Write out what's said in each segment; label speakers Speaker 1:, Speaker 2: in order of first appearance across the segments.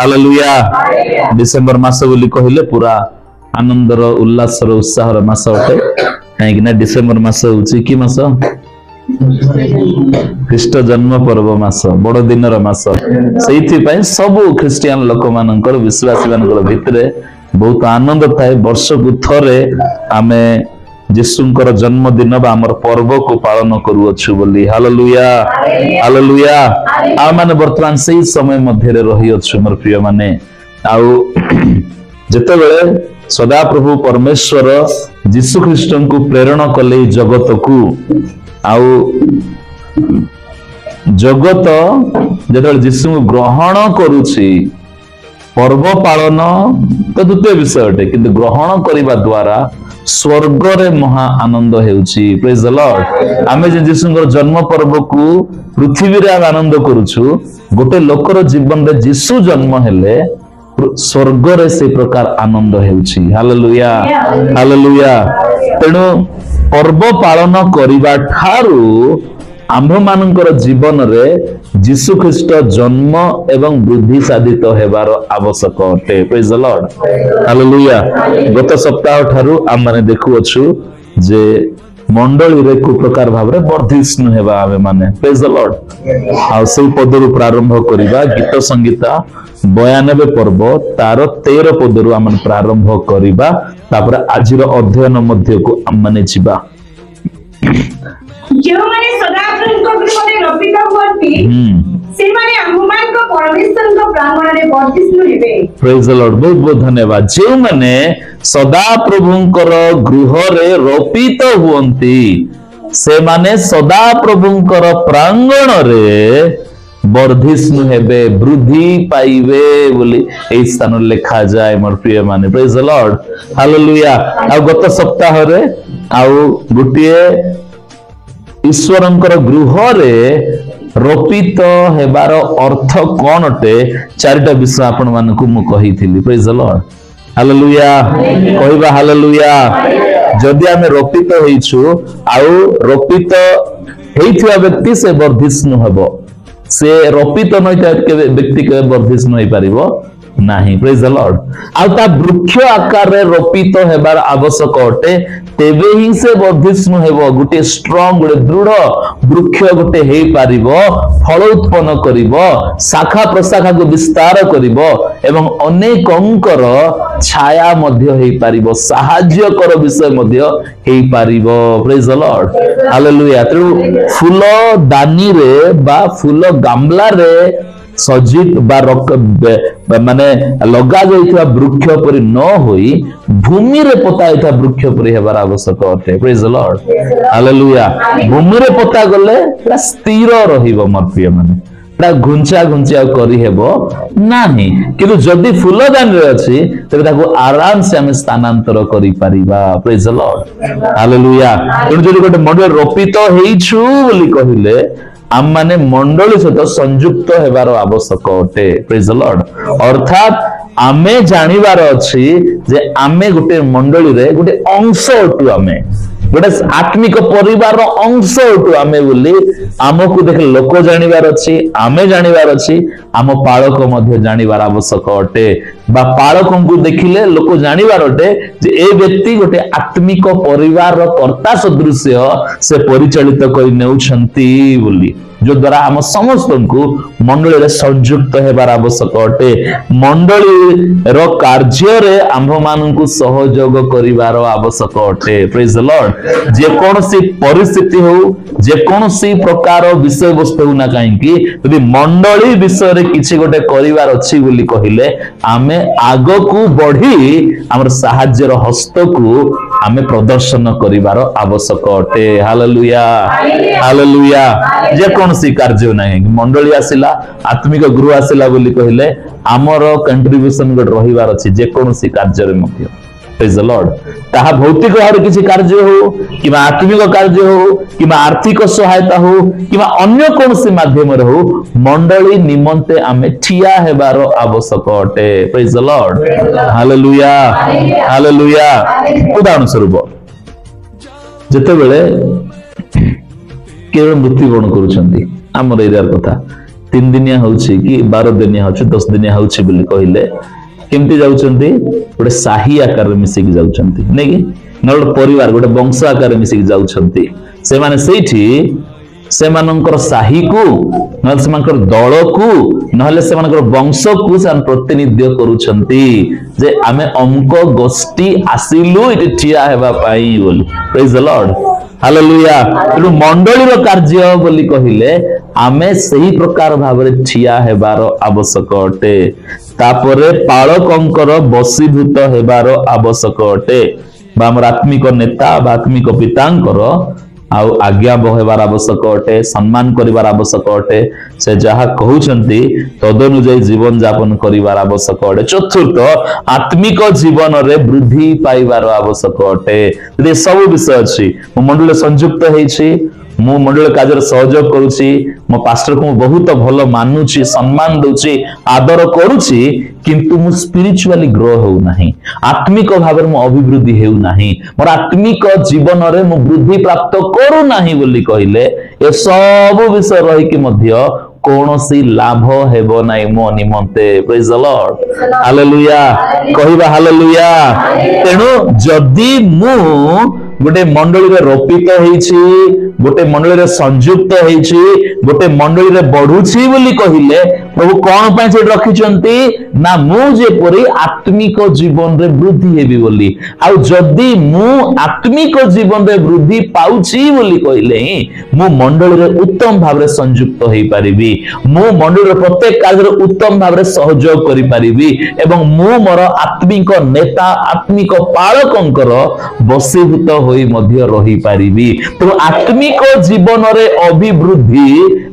Speaker 1: Hallelujah December मास बोली कहले पूरा आनंदर उल्लासर उत्साहर मास अटे कहीं डिसेंबर मास होची कि मास ख्रीष्ट जन्म पर्व मास बड़ दिनर मास से सबु ख्रीस्टियन लोक मानकर विश्वासी मानकर भितरे बहुत आनंद थाए वर्ष को थरे आमे जीशुंकर जन्मदिन बा हमर पर्व को पालन करूछु बोली हालेलुया हालेलुया आ माने वर्तमान सही समय मध्य रे रही अछु मोर प्रिय माने आउ जते बेले सदा प्रभु परमेश्वर जीशु ख्रीष्टन को प्रेरण कले जगत को आउ जगत जते जीशु को ग्रहण करूछि पर्व पालन तो द्वितीय विषय अटे किंतु ग्रहण करने द्वारा स्वर्ग रे महा आनंद हेउछि प्रेज द लॉर्ड आमे जे जीशुंकर जन्म पर्व को पृथ्वी रे आनंद करूछु गोटे लोकर जीवन रे जीशु जन्म हेले स्वर्ग रे से प्रकार आनंद हेउछि हालेलुया हालेलुया तेणु पर्व पालन करिबा ठारू आम्भ मानकर जीवन रे जीशु ख्रीष्ट जन्म एवं वृद्धि साधित हेबार आवश्यक अटे प्रेज द लॉर्ड हालेलुया गत सप्ताह ठारू आम माने देखु अछु जे मंडली रे को प्रकार भाव रे वर्धिष्णु हेबा आमे माने प्रेज द लॉर्ड आ से पदरु प्रारंभ करिबा गीत संगीता 92 पर्व तार 13 पदरु आम प्रारंभ करिबा तापर आजिर अध्ययन मध्य को आम माने जिबा
Speaker 2: जो माने सदा प्रभु कृपा रपित होती से माने आम्भमान को परमेश्वर को प्रांगण रे वर्धिष्णु हेबे
Speaker 1: प्रेज द लॉर्ड बहुत बहुत धन्यवाद जो माने सदा प्रभुंकर गृह रे रोपित हुअंती से माने सदा प्रभुंकर प्रांगण रे वर्धिष्णु हेबे वृद्धि पाइबे बोली ए स्थान लिखा जाए मोर प्रिय माने प्रेज द लॉर्ड हालेलुया आ गत सप्ताह रे आउ गुटिए ईश्वरंकर गृह रे रोपित हेबार अर्थ कोन अटे चारिटा विषय आपण मानकु मु कहिथिली प्रेज द लॉर्ड हालेलुया कहबा हालेलुया जदि आमे रोपित होइछु आउ रोपित हेइथिया व्यक्ति से वर्धिष्णु हबो से रोपित नइता के व्यक्ति के वर्धिष्णु होई परिबो नाही प्रेज द लॉर्ड आ ता वृक्ष आकार रे रोपित हेबार आवश्यक अटे तेबे ही से वर्धिष्णु हेबो गुटे स्ट्रांग गुटे दृढ़ वृक्ष गुटे हेई पारिबो फल उत्पन्न करिबो शाखा प्रशाखा को विस्तार करिबो एवं अनेकंकर छाया मध्य हेई पारिबो सहाय्य कर विषय मध्य हेई पारिबो प्रेज द लॉर्ड हालेलुया तेणु फूल दानी रे बा फूल गामला रे सजीत माने लगा जाइथिबा वृक्ष परि न होई भूमि रे पोता इथा वृक्ष परि हेबार आवश्यक अटे प्रेज द लॉर्ड हालेलुया भूमि रे पोता गले पूरा स्थिर रहिबो मोर प्रिय माने पूरा घुंचा घुंचा करी हेबो नाही किंतु जदी फूलदान रे अछि तबे ताको आराम से हम स्थानांतर करि परिबा प्रेज द लॉर्ड हालेलुया तेणु जदी गोटे मंडल रोपित हेइछु बोली कहिले आम माने मंडली सहित संयुक्त हेबार आवश्यक अटे प्रेज द लॉर्ड अर्थात आमे जानिबार अछि जे आमे गोटे मंडली रे गोटे अंश अटु आमे गोटे आत्मिक परिवार अंश अटु आमे बोली आमको देख लोक जानिबार अछि आमे जानिबार अछि आम पालक मध्य जानिबार आवश्यक अटे बा पालकों को देखिले लोक जानिबार अटे जे ए व्यक्ति गोटे आत्मिक परिवार कर्ता सदृश्य से परिचालित करि नेउछंती बोली जो द्वारा आम समस्त को मंडली रे संयुक्त हेबार आवश्यक अटे मंडली रो कार्य रे आम्भ मान को सहयोग करिवार आवश्यक अटे प्रेज द लॉर्ड जे कोनसी परिस्थिति हो जे कोनसी प्रकार विषय वस्तु हो ना काहे कि यदि मंडली विषय रे किछि गोटे करिवार अछि बोली कहिले आमे आगो को बढ़ी हमर सहाय्य रो हस्त को आमे प्रदर्शन करिवार आवश्यक अटे हालेलुया हालेलुया जे कोनसी कार्य नाही मंडली आसिला आत्मिक गृह आसिला बोली कहिले हमर कंट्रीब्यूशन गड रहिवार अछि जे कोनसी कार्य रे मध्य प्रेज द लॉर्ड ताहा भौतिक भाव किछि कार्य हो किबा आत्मिक कार्य हो किबा आर्थिक सहायता हो किबा अन्य कोनसी माध्यम रे हो मंडली निमंते आमे ठिया हेबार आवश्यक अटे praise the Lord hallelujah hallelujah उदाहरण स्वरूप जते बेले केवल मृत्युवरण करुछंती आमर एरिया कथा 3 दिनिया होउछि कि 12 दिनिया होउछि 10 दिनिया होउछि बोली कहिले केमती जाउछन्ती गोटे साही आकार रे मिसिक जाउछन्ती नै कि न गोटे परिवार गोटे वंश आकार रे मिसिक जाउछन्ती से माने सेठी से मानकर साही को न से मानकर दल को नहले से मानकर वंश को से प्रतिनिधित्व करूछन्ती जे आमे अमुक गोष्ठी आसिलु इति ठिया हेबा पाई बोली प्रेज द लॉर्ड हालेलुया तेणु मंडली रो कार्य बोली कहिले आमे सही प्रकार भाबरे ठिया हेबार आवश्यक अटे तापरे पालकंकर बसीभूत हेबार आवश्यक अटे बा हमर आत्मिक नेता बा आत्मिक पितांकर आउ आज्ञा बहेबार आवश्यक अटे सम्मान करिवार आवश्यक अटे से जहा कहउछन्ती तदनुଯାୟୀ जीवन यापन करिवार आवश्यक अटे चतुर्थ आत्मिक जीवन रे वृद्धि पाइबार आवश्यक अटे ये सब विषय अछि मो मंडल संयुक्त हेछि मो मंडल कार्य सहयोग करूची मो पास्टर को बहुत भलो मानुची सम्मान दउची आदर करूची किंतु मु स्पिरिचुअली ग्रो हो नाही आत्मिक भाव में अभिवृद्धि हेउ नाही मोर आत्मिक जीवन रे मु वृद्धि प्राप्त करू नाही बोली कहिले ए सब विषय रही कि मध्य कौनसी लाभ हेबो नाही मो निमंते प्रेज द लॉर्ड हालेलुया कहिबा हालेलुया तेनु जदी मु गोटे मंडली रे रोपित हेछि गोटे मंडली रे संयुक्त हेछि गोटे मंडली रे बढ़ुछि बोली कहिले प्रभु कोन पय से रखिचंती ना मु जे परी आत्मिक जीवन रे वृद्धि हेबी बोली आ जदी मु आत्मिक जीवन रे वृद्धि पाउछि बोली कहिले मु मंडली रे उत्तम भाव रे संयुक्त हेई परिबी मु मंडली रे प्रत्येक कार्य रे उत्तम भाव रे सहयोग करि परिबी एवं मु मोर आत्मिक नेता आत्मिक पालकंकर बसीभूत होई मध्य रही पारिबी तो आत्मिक जीवन रे अभिवृद्धि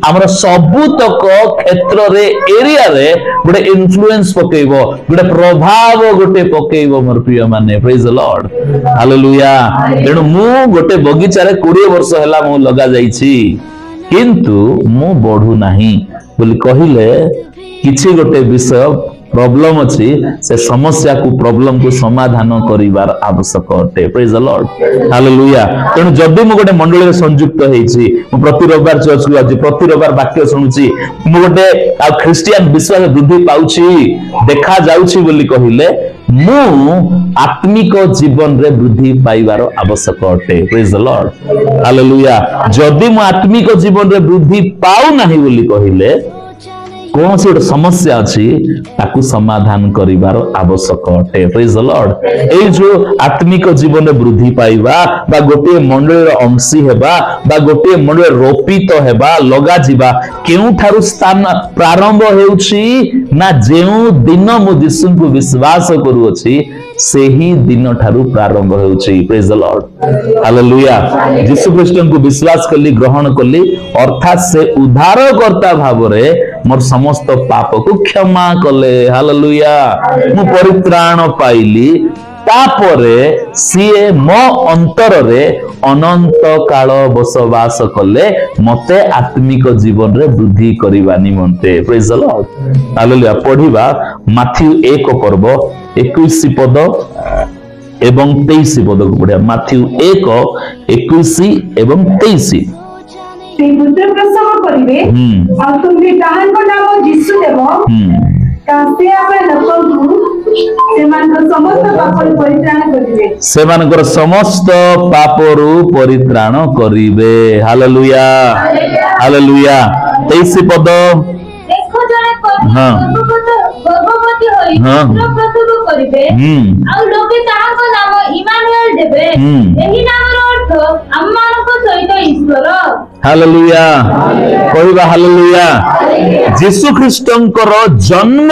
Speaker 1: हमर सबुतक क्षेत्र रे एरिया रे गोटे इन्फ्लुएंस पकेइबो गोटे प्रभाव गोटे पकेइबो मोर प्रिय माने प्रेज द लॉर्ड हालेलुया तेणु मु गोटे बगीचा रे 20 वर्ष हैला मु लगा जाईछि किंतु मु बढ़ू नाही बोली कहिले किछि गोटे विषय प्रॉब्लम अछि से समस्या को प्रॉब्लम को समाधान करिवार आवश्यक अटे प्रेज द लॉर्ड हालेलुया तेणु जदि मु गोटे मंडली रे संयुक्त हेछि मु प्रति रविवार चर्च को आजि प्रति रविवार वाक्य सुनुछि मु गोटे आ क्रिश्चियन विश्वास वृद्धि पाउछि देखा जाउछि बोली कहिले मु आत्मिक जीवन रे वृद्धि पाइबार आवश्यक अटे प्रेज द लॉर्ड हालेलुया जदि मु आत्मिक जीवन रे वृद्धि पाउ नाही बोली कहिले कौन सी समस्या अच्छी ताकू समाधान करिवार आवश्यक अटे प्रेज द लॉर्ड ए जो आत्मिक जीवन वृद्धि पाइबा बा गोटे मंडल अंशी हेबा बा गोटे मंडल रोपित हेबा लगा जिबा केउ थारु स्थान प्रारंभ हेउछि ना जेउ दिन मु यीशु को विश्वास करू अछि सेही दिन ठारू प्रारंभ हेउछि प्रेज द लॉर्ड हालेलुया यीशु ख्रीष्ट को विश्वास कली ग्रहण कली अर्थात से उद्धारकर्ता भावरे मोर समस्त पाप को क्षमा कले हालेलुया मु परित्राण पाइली तापरे सीए मो अंतर रे अनंत काल बसवास कले मते आत्मिक जीवन रे वृद्धि करिवा निमंते प्रेज द लॉर्ड हालेलुया पढिबा माथ्यू 1 पर्व 21 पद एवं 23 पद को पढिया माथ्यू 1 21 एवं 23
Speaker 2: से पुत्र प्रसव करिवे आ तुमके ताहांको नाम यीशु देव कासे आपे लोकଙ୍କୁ सेमानकर समस्त पापରୁ परित्राण करिवे
Speaker 1: सेमानकर समस्त पापରୁ परित्राण करिवे हालेलुया हालेलुया 23 पद
Speaker 2: देखो जने गर्भवती होई पुत्र प्रसव करिवे आ लोके ताहांको नाम इमानुएल देबे एही नामर अर्थ हममानको सहित ईश्वर
Speaker 1: हालेलुया कहिबा हालेलुया यीशु ख्रीष्टंकर जन्म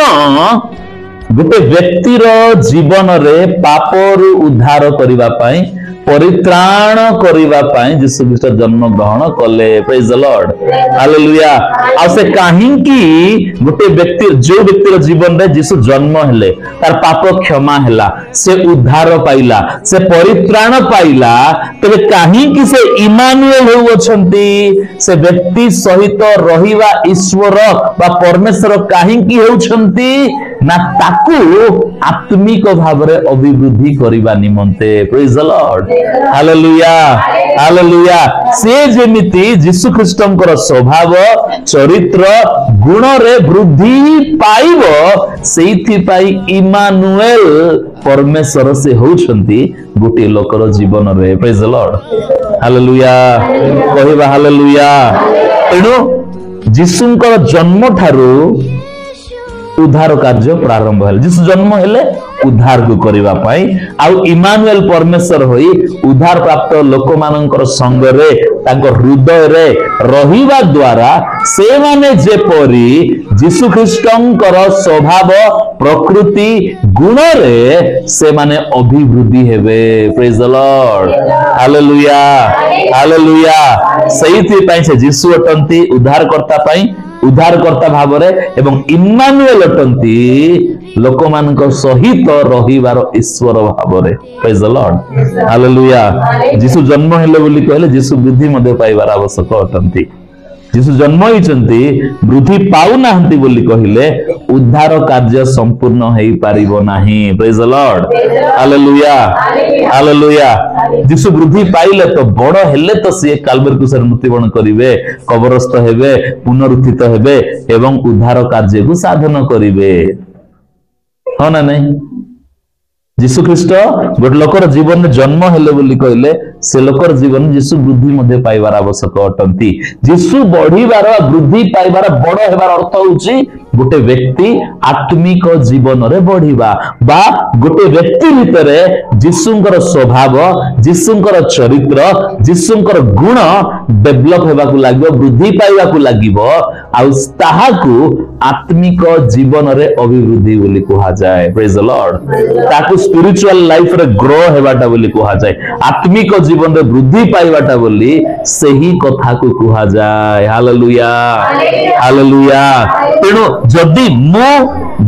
Speaker 1: गोटे व्यक्तिर जीवन रे पापरू उद्धार करिवा पई परित्राण करिवा पई यीशु ख्रीष्ट जन्म ग्रहण कले प्रेज द लॉर्ड हालेलुया आ से काहे की गोटे व्यक्ति जो व्यक्तिर जीवन रे यीशु जन्म हेले तार पाप क्षमा हैला से उद्धार पाइला से परित्राण पाइला तबे काहे की से इमानुएल हो अछंती से व्यक्ति सहित रहिवा ईश्वर बा परमेश्वर काहे की होछंती ना ताकू आत्मिक भाव रे अभिवृद्धि करिवा निमंते praise the Lord hallelujah hallelujah से जेमिति यीशु ख्रीष्टंकर स्वभाव चरित्र गुण रे वृद्धि पाइबो सेइथि पाई इमानुएल परमेश्वर से होउछंती गोटे लोकर जीवन रे प्रेज द लॉर्ड हालेलुया कहिबा हालेलुया एणु यीशुंकर जन्म ठारू उद्धार कार्य प्रारंभ है जिस जन्म हेले उद्धार को करिवा पाई आउ इमानुएल परमेश्वर होई उद्धार प्राप्त लोक मानकर संग रे तांको हृदय रे रहिबा द्वारा से माने जेपरी यीशु ख्रीष्टंकर स्वभाव प्रकृति गुण रे से माने अभिवृद्धि हेबे praise the Lord hallelujah hallelujah सेइथि पई से यीशु अटंती उद्धारकर्ता पई उद्धारकर्ता भावरे एवं इम्मानुएल अटंती लोक मानक सहित रहिबार ईश्वर भावरे प्रेज द लॉर्ड हालेलुया यीशु जन्म हेले बोली कहले यीशु वृद्धि मध्ये पाइबार आवश्यक अटंती यीशु जन्म होइचंती वृद्धि पाउ नाहंती बोली कहिले उद्धार कार्य संपूर्ण हेई पारिबो नाही praise the Lord hallelujah hallelujah यीशु वृद्धि पाइले तो बड़ हेले तो से काल्वरी क्रूस रे मृत्युवरण करिवे कबरस्थ हेबे पुनरुत्थित हेबे एवं उद्धार कार्य को साधन करिवे हो ना नहीं यीशु ख्रीष्ट गोटे लोकर जीवन में जन्म हेले बोली कहले से लोकर जीवन यीशु वृद्धि मध्ये पाइबार आवश्यक अटंती यीशु बढ़िबार वृद्धि पाइबार बड़ हेबार अर्थ होउची गोटे व्यक्ति आत्मिक जीवन रे बढ़िबा बा गोटे व्यक्ति भितरे यीशुंकर स्वभाव यीशुंकर चरित्र यीशुंकर गुण डेवलप हेबा को लागिबो वृद्धि पाइबा को लागिबो आ ताहाकू आत्मिक जीवन रे अभिवृद्धि बोली कहा जाए प्रेज द लॉर्ड ताकू स्पिरिचुअल लाइफ रे ग्रो हेबाटा बोली कहा जाए आत्मिक जीवन रे वृद्धि पाइबाटा बोली सही कथा को कहा जाए हालेलुया हालेलुया तेणु जदि मो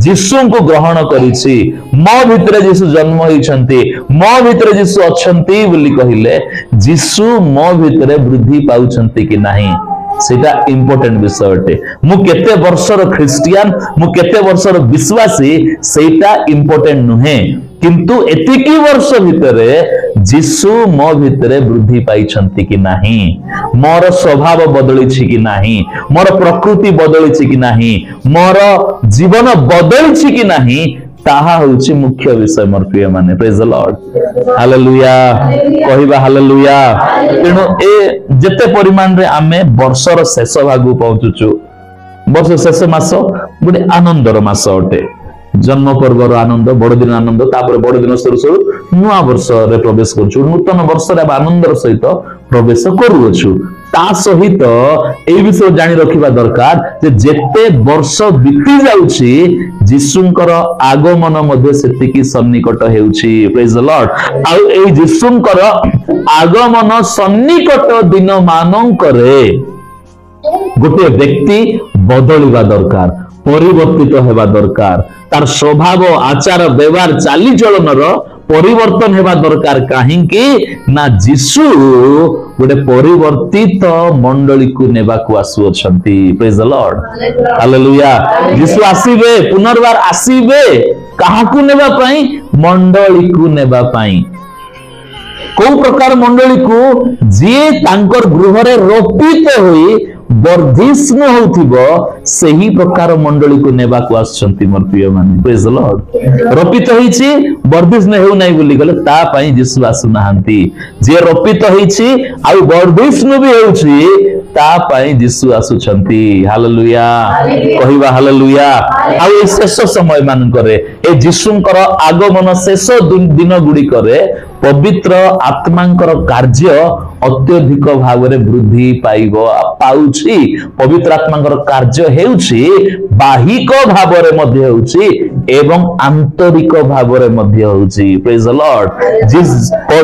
Speaker 1: यीशु को ग्रहण करिछि मो भितरे यीशु जन्म होइछंती मो भितरे यीशु अछंती बोली कहिले यीशु मो भितरे वृद्धि पाउछंती कि नाही सेटा इंपोर्टेंट विषय अटे मु केते वर्षर ख्रिस्टियन मु केते वर्षर विश्वासी सेटा इंपोर्टेंट नुहे किंतु एतिकी वर्ष भितरे यीशु मो भितरे वृद्धि पाइछंती कि नाही मोर स्वभाव बदलिछि कि नाही मोर प्रकृति बदलिछि कि नाही मोर जीवन बदलिछि कि नाही ताहा होउछि मुख्य विषय मोर प्रिय माने प्रेज द लॉर्ड हालेलुया कहिबा हालेलुया तेणु ए जते परिमाण रे आमे वर्षर शेष भागु पहुंचुछु वर्ष शेष मास गोटे आनंदर मास अटे जन्म पर्वर आनंद बड़दिन आनंद तापर बड़दिन सरू सरू नुआ वर्ष रे प्रवेश करछु नूतन वर्ष रे आनंदर सहित प्रवेश करूछु ता सहित एई विषय जानि रखिबा दरकार जे जेते वर्ष बीती जाउछि यीशुंकर आगमन मध्ये सेतिकी सन्निकट हेउछि प्रेज द लॉर्ड आ एई यीशुंकर आगमन सन्निकट दिन मानंकरे गोटे व्यक्ति बदलिबा दरकार परिवर्तित हेबा दरकार तार स्वभाव आचार व्यवहार चाली चलनर परिवर्तन हेबा दरकार काहेकि ना यीशु गोटे परिवर्तित मंडली को नेबा को आसु अछंती प्रेज द लॉर्ड हालेलुया यीशु आसीबे पुनर्बार आसीबे काहा को नेबा पई मंडली को नेबा पई को प्रकार मंडली को जे तांकर गृह रे रोपित होई वर्धिष्णु होउथिबो सही प्रकार मंडली को नेबा को आछंती मोर प्रिय माने प्रेज द लॉर्ड रोपित होईछि वर्धिष्णु हेउ नै बोली गले ता पई यीशु आसु नाहंती जे रोपित होईछि आ वर्धिष्णु भी होउछि ता पई यीशु आसुछंती हालेलुया कहिबा हालेलुया आ ए शेष समय मान करे ए यीशुंकर आगमन शेष दिन गुडी करे पवित्र आत्मांकर कार्य अत्यधिक भाव रे वृद्धि पाइबो पाउछि पवित्र आत्मांकर कार्य हेउछि बाहिक भाव रे मध्ये हेउछि एवं आंतरिक भाव रे मध्ये हेउछि प्रेज द लॉर्ड जिस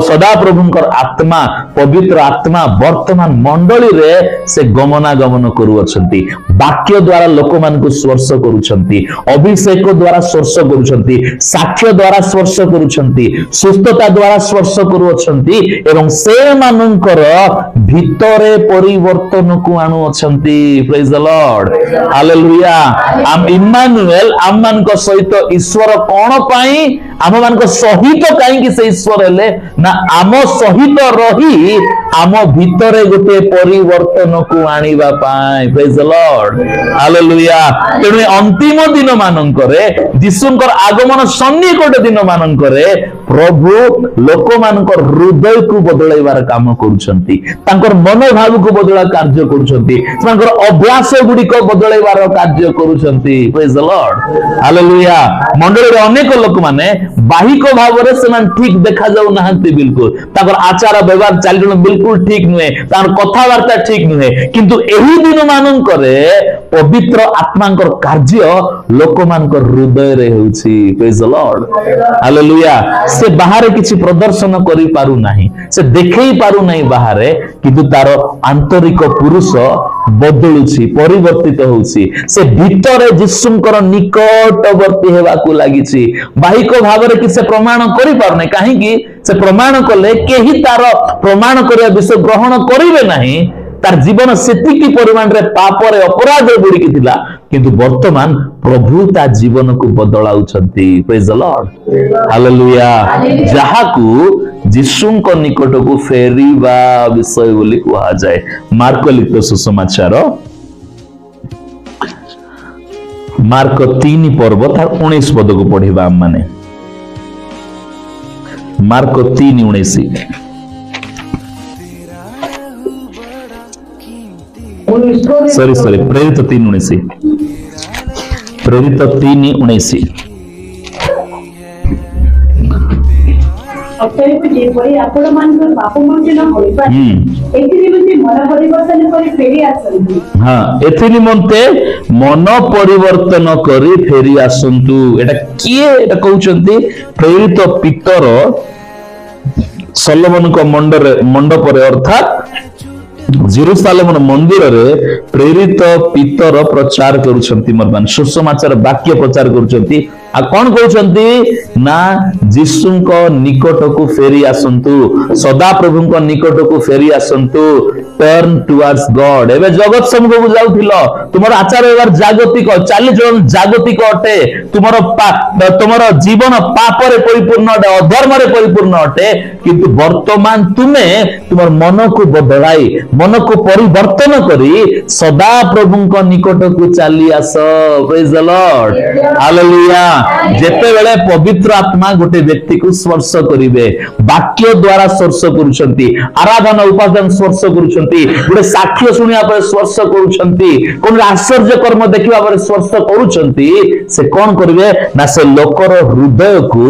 Speaker 1: सदा प्रभुंकर आत्मा पवित्र आत्मा वर्तमान मंडली रे से गमनागमन करू अछंती वाक्य द्वारा लोक मान को स्पर्श करूछंती अभिषेक द्वारा स्पर्श करूछंती साक्ष्य द्वारा स्पर्श करूछंती सुस्थता द्वारा स्पर्श करू अछंती एवं से मानकर भितरे परिवर्तन को आनु अछंती प्रेज द लॉर्ड हालेलुया आम इम्मानुएल आम मान को सहित ईश्वर कोन पाई आम मान सहित कहीं से ईश्वर हेले ना आम सहित रही आम भितरे गोटे परिवर्तन को आनिबा पाए प्रेज द लॉर्ड हालेलुया तेणु अंतिम दिन मानकरे यीशुंकर आगमन सन्निकट दिन मानकरे प्रभु लोक मानकर हृदय को बदलाइबार काम करुछंती तांकर मनोभाव को बदला कार्य करुछंती तांकर अभ्यास गुड़िक बदलाइबार कार्य करुछंती प्रेज द लॉर्ड हालेलुया मंडली रे अनेक लोक माने बाहिक भाव रे समान ठीक देखा जाउ नाहंती बिल्कुल तांकर आचार व्यवहार चालचलन बिल्कुल ठीक नुहे तार कथा वार्ता ठीक नुहे किंतु एही दिन मानकरे पवित्र आत्मांकर कार्य लोक मानकर हृदय रे होउची प्रेज द लॉर्ड हालेलुया से बाहर किसी प्रदर्शन करि पारु नाही से देखै पारु नाही बाहर किंतु तार आंतरिक पुरुष बदलुची परिवर्तित होउची से भीतर यीशुंकर निकटवर्ती हेबा को लागिची बाहिक भाव रे किसे प्रमाण करि पारु नाही काहे कि से प्रमाण कले केही तार प्रमाण करिया विषय ग्रहण करिवे नाही तार जीवन सेतिकी परिमाण रे पाप रे अपराध गुड़िकी थिला किंतु वर्तमान प्रभु ता जीवन को बदलाउछंती प्रेज द लॉर्ड हालेलुया जहाकू यीशुंक निकट को फेरिबा विषय बोली कहा जाए मार्क लिखित सुसमाचार मार्क 3 पर्व तार 19 पद को पढ़िबा हम माने मार्क 3:19 सॉरी प्रेरित 3:19 प्रेरित 3:19
Speaker 2: आपण मानकर पाप मोचन होई पारे एथि निमंते मन परिवर्तन करी फेरी आसंतु
Speaker 1: हां एथि निमंते मन परिवर्तन करी फेरी आसंतु एटा किए एटा कहउचंती प्रेरित पीतर सलोमन को मंडप रे अर्थात जेरूसालेम मंदिर रे प्रेरित पीतर प्रचार करुछंती मर्दान सुसमाचार वाक्य प्रचार करुछंती आ कोन कहउछंती ना यीशुंक निकट को फेरी आसंतु सदा प्रभुंक निकट को फेरी आसंतु टर्न टुवर्ड्स गॉड एबे जगत सम्मुख को जाउथिलो तुमर आचार व्यवहार जागतिक चाली चलन जागतिक अटे तुमर जीवन पाप रे परिपूर्ण अटे अधर्म रे परिपूर्ण अटे किंतु वर्तमान तुमे तुमर मन को बदलाई मन को परिवर्तन करी सदा प्रभुंक निकट को चली आस प्रेज द लॉर्ड हालेलुया जेते बेले पवित्र आत्मा गोटे व्यक्ति को स्पर्श करिवे वाक्य द्वारा स्पर्श करूछंती आराधना उपासना स्पर्श करूछंती गोटे साक्ष्य सुनिया पर स्पर्श करूछंती कोन आश्चर्य कर्म देखिबा पर स्पर्श करूछंती से कोन करिवे ना से लोकर हृदय को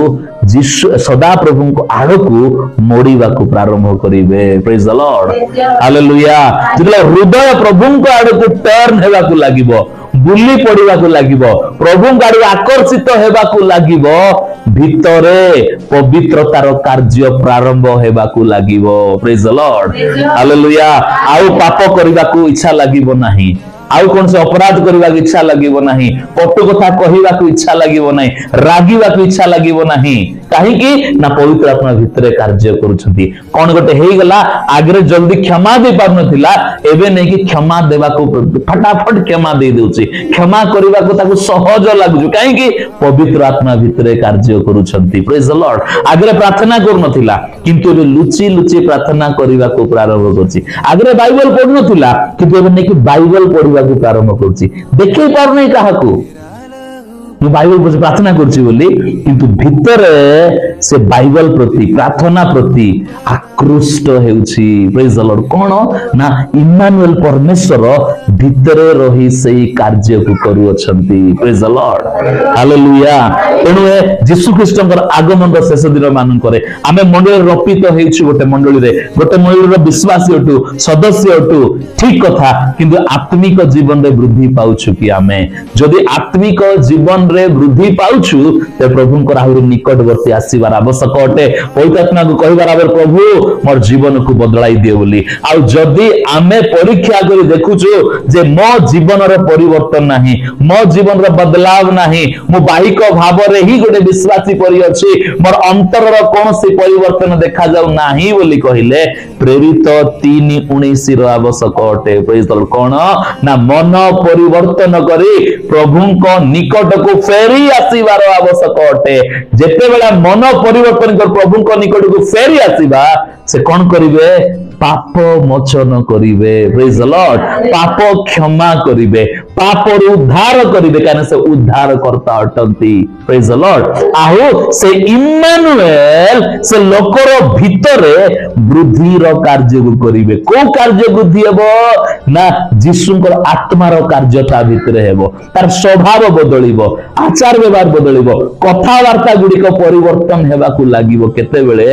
Speaker 1: यीशु सदा प्रभु को आड़ को मोड़ीबा को प्रारंभ करिवे प्रेज द लॉर्ड हालेलुया जेतले हृदय प्रभु को आड़ को टर्न हेबा को लागिवो बुली पड़िबा को लागिवो प्रभु गाड़ी आकर्षित हेबा को लागिवो भितरे पवित्रतार कार्य प्रारंभ हेबा को लागिवो प्रेज द लॉर्ड हालेलुया आउ पाप करिबा को इच्छा लागिवो नाही आउ कौन से अपराध करने की इच्छा लगिबो नहीं कटु कथा कहवा को इच्छा लगिबो नहीं रागिबा को इच्छा लगिबो नहीं काहे कि ना पवित्र आत्मा भितरे कार्य करूछंती कोन गोटे हेई गला आगरे जल्दी क्षमा दे पार नथिला एबे नै कि क्षमा देबा को फटाफट क्षमा दे देउची क्षमा करबा को ताको सहज लागुछु काहे कि पवित्र आत्मा भितरे कार्य करूछंती प्रेज द लॉर्ड आगरे प्रार्थना कर नथिला किंतु एबे लुची लुची प्रार्थना करबा को प्रारंभ करछि आगरे बाइबल पढ नथिला किंतु एबे नै कि बाइबल पढबा को प्रारंभ करछि देखै पार नै काहाकू मु बाइबल पर प्रार्थना करछि बोली किंतु भीतर से बाइबल प्रति प्रार्थना प्रति आकृष्ट हेउछि प्रेज द लॉर्ड कोन ना इम्मानुएल परमेश्वर भीतर रही सेही कार्य को करू अछंती प्रेज द लॉर्ड हालेलुया एनु यीशु ख्रीष्टकर आगमन रो शेष दिन मान करे आमे मंडली रपित हेउछि गोटे मंडली रो विश्वासी अटु सदस्य अटु ठीक कथा किंतु आत्मिक जीवन रे वृद्धि पाउछु कि आमे जदि आत्मिक जीवन रे वृद्धि पाउछु ते प्रभुंकर आहुरि निकटवर्ती आसीबार ଯିବାର ଆବଶ୍ୟକ ଅଟେ। ପବିତ୍ର ଆତ୍ମାକୁ କହିବାର ଆବଶ୍ୟକ, ପ୍ରଭୁ ମୋର ଜୀବନକୁ ବଦଳାଇ ଦିଅ ବୋଲି। ଆଉ ଯଦି ଆମେ ପରୀକ୍ଷା କରି ଦେଖୁଛୁ ଯେ ମୋ ଜୀବନର ପରିବର୍ତ୍ତନ ନାହିଁ, ମୋ ଜୀବନର ବଦଲାव ନାହିଁ, ମୁଁ ବାହିକ ଭାବରେ ହିଁ ଗୋଟେ ବିଶ୍ୱାସୀ ପରି ଅଛି, ମୋର ଅନ୍ତରର କୌଣସି ପରିବର୍ତ୍ତନ ଦେଖାଯାଉ ନାହିଁ ବୋଲି କହିଲେ ପ୍ରେରିତ 3:19 ର ଆବଶ୍ୟକ ଅଟେ। ପ୍ରେଜ ଦ ଲର୍ଡ। କଣ ନା ମନ ପରିବର୍ତ୍ତନ କରି ପ୍ରଭୁଙ୍କ ନିକଟକୁ ଫେରି ଆସିବାର ଆବଶ୍ୟକ ଅଟେ। ଯେତେବେଳେ ମନ ପରିବର୍ତ୍ତନ କରି ପ୍ରଭୁଙ୍କ ନିକଟକୁ ଫେରି ଆସିବା, ସେ କଣ କରିବେ? ପାପ ମୋଚନ କରିବେ। ପ୍ରେଜ ଦ ଲର୍ଡ। ପାପ କ୍ଷମା କରିବେ, ପାପରୁ ଉଦ୍ଧାର କରିବେ, କାରଣ ସେ ଉଦ୍ଧାର କର୍ତ୍ତା ଅଟନ୍ତି। ପ୍ରେଜ ଦ ଲର୍ଡ। ଆଉ ସେ ଇମ୍ମାନୁଏଲ ସେ ଲୋକର ଭିତରେ ବୃଦ୍ଧିର କାର୍ଯ୍ୟକୁ କରିବେ। କୋଉ କାର୍ଯ୍ୟ ବୃଦ୍ଧି ହେବ? ନା ଯୀଶୁଙ୍କର ଆତ୍ମାର କାର୍ଯ୍ୟ ତା ଭିତରେ ହେବ। ତାର ସ୍ୱଭାବ ବଦଳିବ, ଆଚାର ବ୍ୟବହାର ବଦଳିବ, କଥାବାର୍ତ୍ତା ଗୁଡିକ ପରିବର୍ତ୍ତନ ହେବାକୁ ଲାଗିବ। କେତେବେଳେ?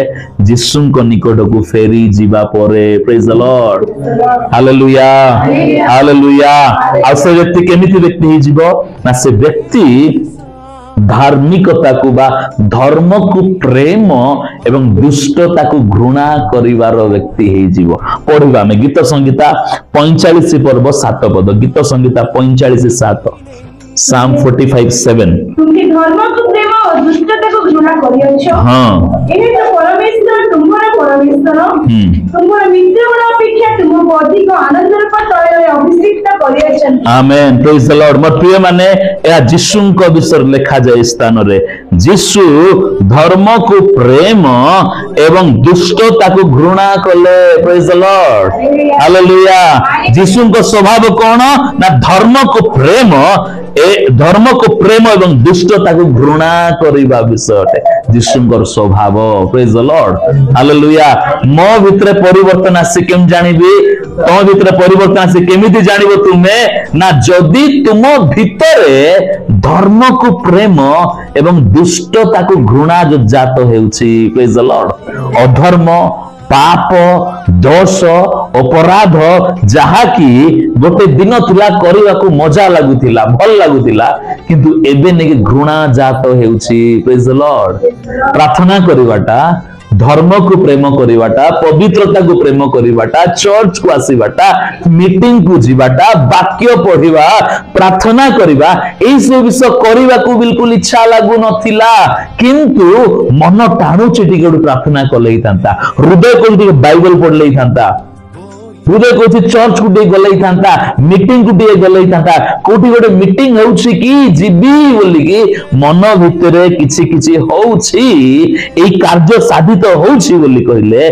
Speaker 1: ଯୀଶୁଙ୍କ ନିକଟକୁ ଫେରି ଯିବା ପରେ। ପ୍ରେଜ ଦ ଲର୍ଡ। Hallelujah, hallelujah. ଆଉ ସେ ବ୍ୟକ୍ତି କେମିତି ବ୍ୟକ୍ତି ହେଇଯିବ? ନା ସେ ବ୍ୟକ୍ତି ଧାର୍ମିକତାକୁ ବା ଧର୍ମକୁ ପ୍ରେମ ଏବଂ ଦୁଷ୍ଟତାକୁ ଘୃଣା କରିବାର ବ୍ୟକ୍ତି ହେଇଯିବ। ପଢିବା ଆମେ ଗୀତ ସଂହିତା 45 ପର୍ବ 7 ପଦ। ଗୀତ ସଂହିତା 45:7। Psalm 45:7।
Speaker 2: ତୁମେ ଧର୍ମକୁ ପ୍ରେମ ଓ ଦୁଷ୍ଟତାକୁ ଘୃଣା କରିଅଛ।
Speaker 1: ହଁ।
Speaker 2: ଏବେ ତ ପରମେଶ୍ୱର ତୁମର ପରମେଶ୍ୱର ତୁମର ମିତ୍ରଗଣ ଅପେକ୍ଷା ତୁମକୁ ଅଧିକ ଆନନ୍ଦରୂପ ତୈଳରେ ଅଭିଷିକ୍ତ କରିଅଛନ୍ତି।
Speaker 1: ଆମେନ୍। ପ୍ରେଜ ଦ ଲର୍ଡ। ମୋର ପ୍ରିୟ ମାନେ, ଏହା ଯୀଶୁଙ୍କ ବିଷୟରେ ଲେଖାଯାଏ ସ୍ଥାନରେ। ଯୀଶୁ ଧର୍ମକୁ ପ୍ରେମ ଏବଂ ଦୁଷ୍ଟତାକୁ ଘୃଣା କଲେ। ପ୍ରେଜ ଦ ଲର୍ଡ। ହାଲେଲୁୟା। ଯୀଶୁଙ୍କ ସ୍ୱଭାବ କଣ? ନା ଧର୍ମକୁ ପ୍ରେମ ଏବଂ ଦୁଷ୍ଟତାକୁ ଘୃଣା କରିବା ବିଷୟ ଅଟେ ଯୀଶୁଙ୍କର ସ୍ୱଭାବ। ପ୍ରେଜ ଦ ଲର୍ଡ। ହାଲେଲୁୟା। ମୋ ଭିତରେ ପରିବର୍ତ୍ତନ ଆସି କେମିତି ଜାଣିବି? ତମ ଭିତରେ ପରିବର୍ତ୍ତନ ଆସି କେମିତି ଜାଣିବ ତୁମେ? ନା ଯଦି ତୁମ ଭିତରେ ଧର୍ମକୁ ପ୍ରେମ ଏବଂ ଦୁଷ୍ଟତାକୁ ଘୃଣା ଜାତ ହେଉଛି। ପ୍ରେଜ ଦ ଲର୍ଡ। ଅଧର୍ମ, ପାପ, ଦୋଷ, ଅପରାଧ ଯାହାକି ଗୋଟେ ଦିନ ଥିଲା କରିବାକୁ ମଜା ଲାଗୁଥିଲା, ଭଲ ଲାଗୁଥିଲା, କିନ୍ତୁ ଏବେ ନେଇକି ଘୃଣା ଜାତ ହେଉଛି। ପ୍ରେଜ ଦ ଲର୍ଡ। ପ୍ରାର୍ଥନା କରିବାଟା, ଧର୍ମକୁ ପ୍ରେମ କରିବାଟା, ପବିତ୍ରତାକୁ ପ୍ରେମ କରିବାଟା, ଚର୍ଚ୍ଚକୁ ଆସିବାଟା, ମିଟିଂକୁ ଯିବାଟା, ବାକ୍ୟ ପଢିବା, ପ୍ରାର୍ଥନା କରିବା, ଏଇ ସବୁ ବିଷୟ କରିବାକୁ ବିଲକୁଲ ଇଚ୍ଛା ଲାଗୁନଥିଲା। କିନ୍ତୁ ମନ ଟାଣୁଛି ଟିକେ ଗୋଟେ ପ୍ରାର୍ଥନା କଲେ ହେଇଥାନ୍ତା, ହୃଦୟ କୋଉଠି ଟିକେ ବାଇବଲ ପଢିଲେ ହେଇଥାନ୍ତା, हृदय कौन चर्च को गले था मीटिंग को गले था कोटी गोटे मीटिंग होउछि कि जीवी बोली कि मन भितर किछि किछि होउछि ए कार्य साधित होउछि बोली कहले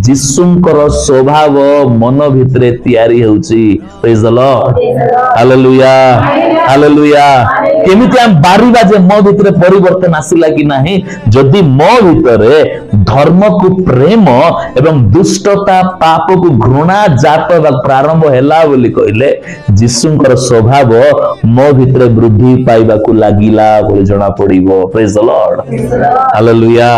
Speaker 1: जिसुंकर स्वभाव मन भितर तैयारी होउछि praise the Lord hallelujah hallelujah केमिति हम बारीबा जे मो भितर परिवर्तन आसिला कि नाही जदि मो भितर धर्म को प्रेम एवं दुष्टता पाप को घृणा जात प्रारंभ हैला बोली कहले जिसुंकर स्वभाव मो भितर वृद्धि पाइबा को लागिला बोली जणा पड़िबो प्रेज द लॉर्ड हालेलुया